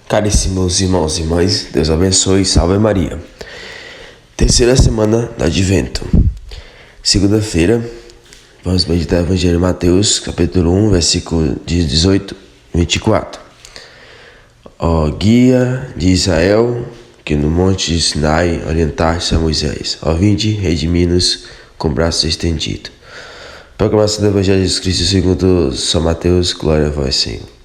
Caríssimos irmãos e irmãs, Deus abençoe, salve Maria. Terceira semana do Advento. Segunda-feira, vamos meditar o Evangelho de Mateus, capítulo 1, versículo 18 e 24. Ó guia de Israel, que no monte de Sinai orientaste a Moisés. Ó vinde, redimi-nos com braço estendido. Proclamação do Evangelho de Jesus Cristo segundo São Mateus, glória a vós, Senhor.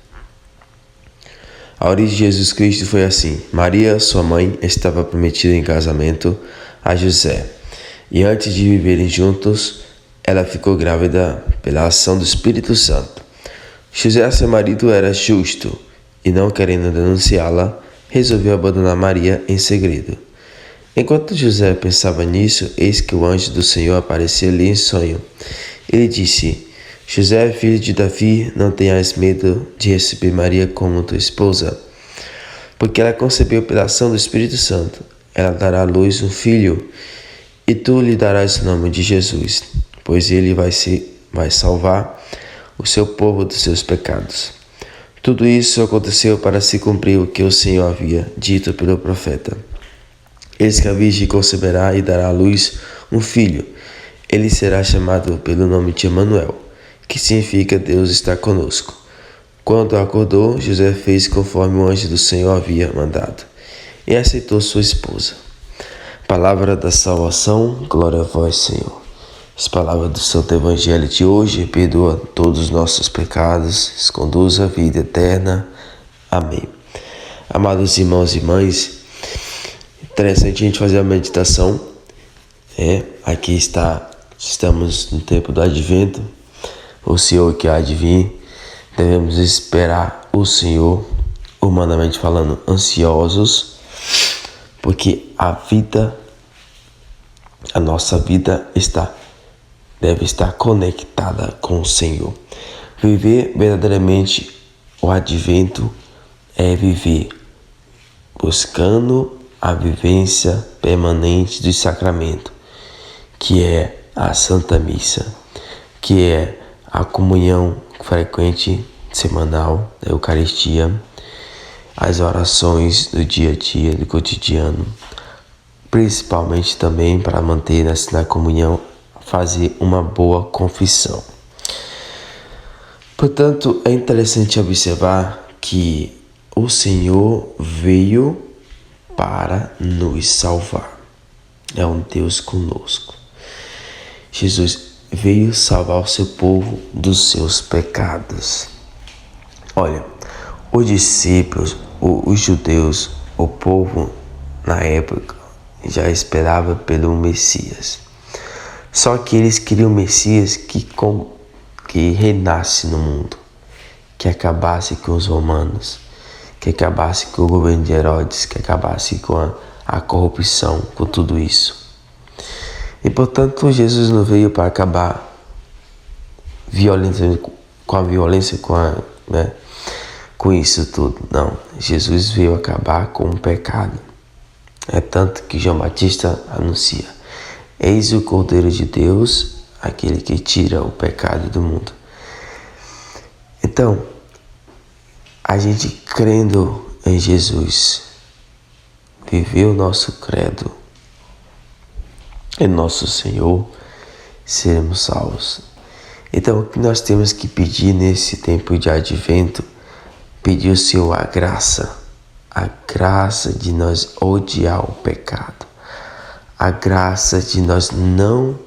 A origem de Jesus Cristo foi assim. Maria, sua mãe, estava prometida em casamento a José. E antes de viverem juntos, ela ficou grávida pela ação do Espírito Santo. José, seu marido, era justo e, não querendo denunciá-la, resolveu abandonar Maria em segredo. Enquanto José pensava nisso, eis que o anjo do Senhor apareceu-lhe em sonho. Ele disse: José, filho de Davi, não tenhas medo de receber Maria como tua esposa, porque ela concebeu pela ação do Espírito Santo. Ela dará à luz um filho, e tu lhe darás o nome de Jesus, pois ele vai salvar o seu povo dos seus pecados. Tudo isso aconteceu para se cumprir o que o Senhor havia dito pelo profeta. Eis que a virgem conceberá e dará à luz um filho. Ele será chamado pelo nome de Emanuel, que significa Deus está conosco. Quando acordou, José fez conforme o anjo do Senhor havia mandado e aceitou sua esposa. Palavra da salvação, glória a vós, Senhor. As palavras do Santo Evangelho de hoje perdoa todos os nossos pecados, conduz à vida eterna. Amém. Amados irmãos e irmãs, interessante a gente fazer a meditação. Aqui estamos no tempo do Advento. O Senhor que há de vir, devemos esperar o Senhor, humanamente falando, ansiosos, porque a nossa vida deve estar conectada com o Senhor. Viver verdadeiramente o Advento é viver buscando a vivência permanente do sacramento, que é a Santa Missa, que é a comunhão frequente, semanal, da Eucaristia, as orações do dia a dia, do cotidiano, principalmente também para manter na comunhão, fazer uma boa confissão. Portanto, é interessante observar que o Senhor veio para nos salvar. É um Deus conosco. Jesus veio salvar o seu povo dos seus pecados. Olha, os discípulos, os judeus, o povo na época já esperava pelo Messias. Só que eles queriam um Messias que reinasse no mundo, que acabasse com os romanos, que acabasse com o governo de Herodes, que acabasse com a corrupção, com tudo isso. E portanto Jesus não veio para acabar com a violência, com isso tudo. Não, Jesus veio acabar com o pecado. É tanto que João Batista anuncia: eis o Cordeiro de Deus, aquele que tira o pecado do mundo. Então, a gente crendo em Jesus, viver o nosso credo em nosso Senhor, seremos salvos. Então, o que nós temos que pedir nesse tempo de Advento? Pedir ao Senhor a graça de nós odiar o pecado, a graça de nós não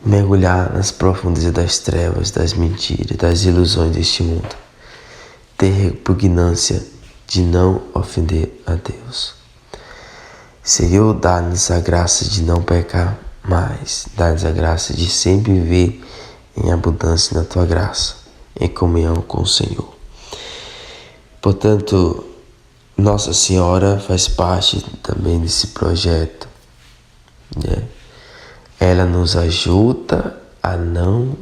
mergulhar nas profundezas das trevas, das mentiras, das ilusões deste mundo, ter repugnância de não ofender a Deus. Senhor, dá-nos a graça de não pecar mais, dá-nos a graça de sempre viver em abundância na Tua graça, em comunhão com o Senhor. Portanto, Nossa Senhora faz parte também desse projeto, né? Ela nos ajuda a não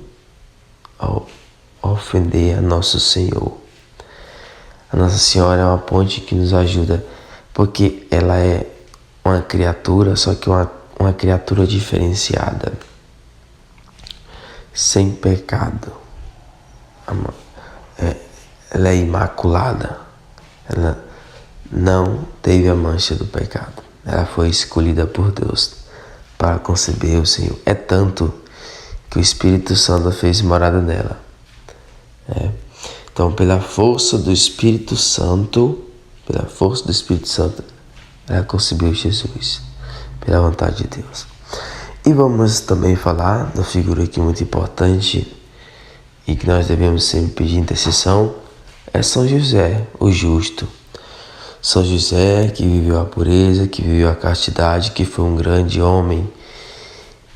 ofender a Nosso Senhor. A Nossa Senhora é uma ponte que nos ajuda, porque ela é uma criatura, só que uma criatura diferenciada, sem pecado. Ela é imaculada. Ela não teve a mancha do pecado. Ela foi escolhida por Deus para conceber o Senhor. É tanto que o Espírito Santo fez morada nela. Então, pela força do Espírito Santo, ela concebeu Jesus, pela vontade de Deus. E vamos também falar da figura aqui muito importante e que nós devemos sempre pedir intercessão, é São José, o justo. São José, que viveu a pureza, que viveu a castidade, que foi um grande homem,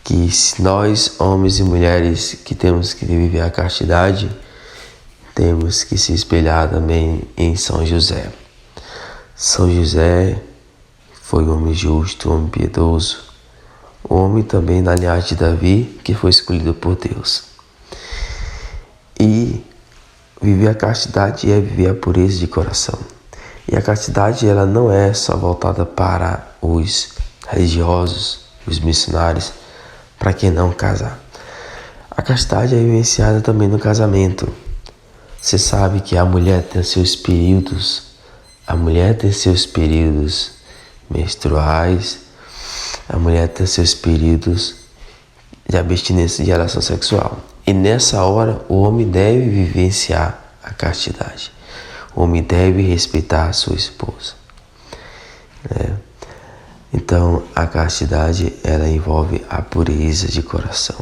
que nós, homens e mulheres que temos que viver a castidade, temos que se espelhar também em São José. São José foi um homem justo, um homem piedoso, um homem também da linhagem de Davi, que foi escolhido por Deus. E viver a castidade é viver a pureza de coração. E a castidade, ela não é só voltada para os religiosos, os missionários, para quem não casar. A castidade é vivenciada também no casamento. Você sabe que a mulher tem seus períodos, menstruais, a mulher tem seus períodos de abstinência de relação sexual. E nessa hora, o homem deve vivenciar a castidade. O homem deve respeitar a sua esposa. Então, a castidade, ela envolve a pureza de coração.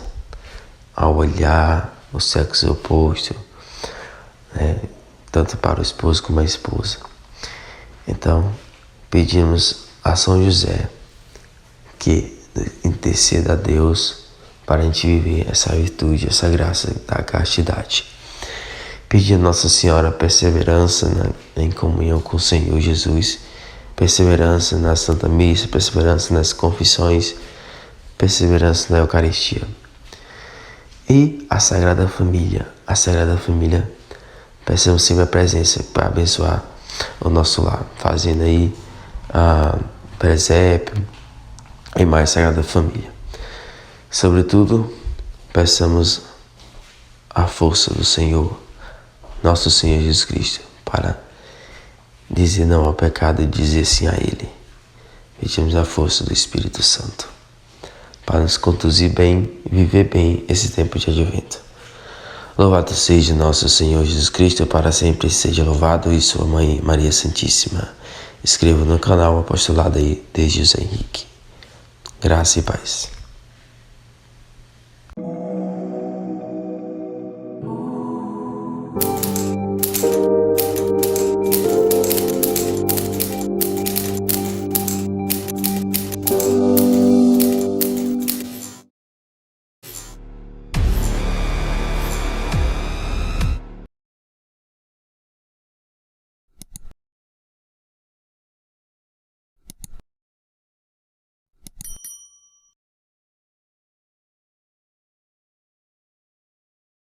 Ao olhar o sexo oposto, tanto para o esposo como a esposa. Então, pedimos a São José que interceda a Deus para a gente viver essa virtude, essa graça da castidade. Pedir a Nossa Senhora perseverança em comunhão com o Senhor Jesus, perseverança na Santa Missa, perseverança nas confissões, perseverança na Eucaristia. E a Sagrada Família, peçamos sempre a presença para abençoar o nosso lar, fazendo aí a presépio e mais Sagrada Família. Sobretudo, peçamos a força do Senhor, nosso Senhor Jesus Cristo, para dizer não ao pecado e dizer sim a Ele. Pedimos a força do Espírito Santo para nos conduzir bem e viver bem esse tempo de advento. Louvado seja nosso Senhor Jesus Cristo, para sempre seja louvado, e sua Mãe Maria Santíssima. Inscreva no canal Apostolado aí de José Henrique. Graça e paz.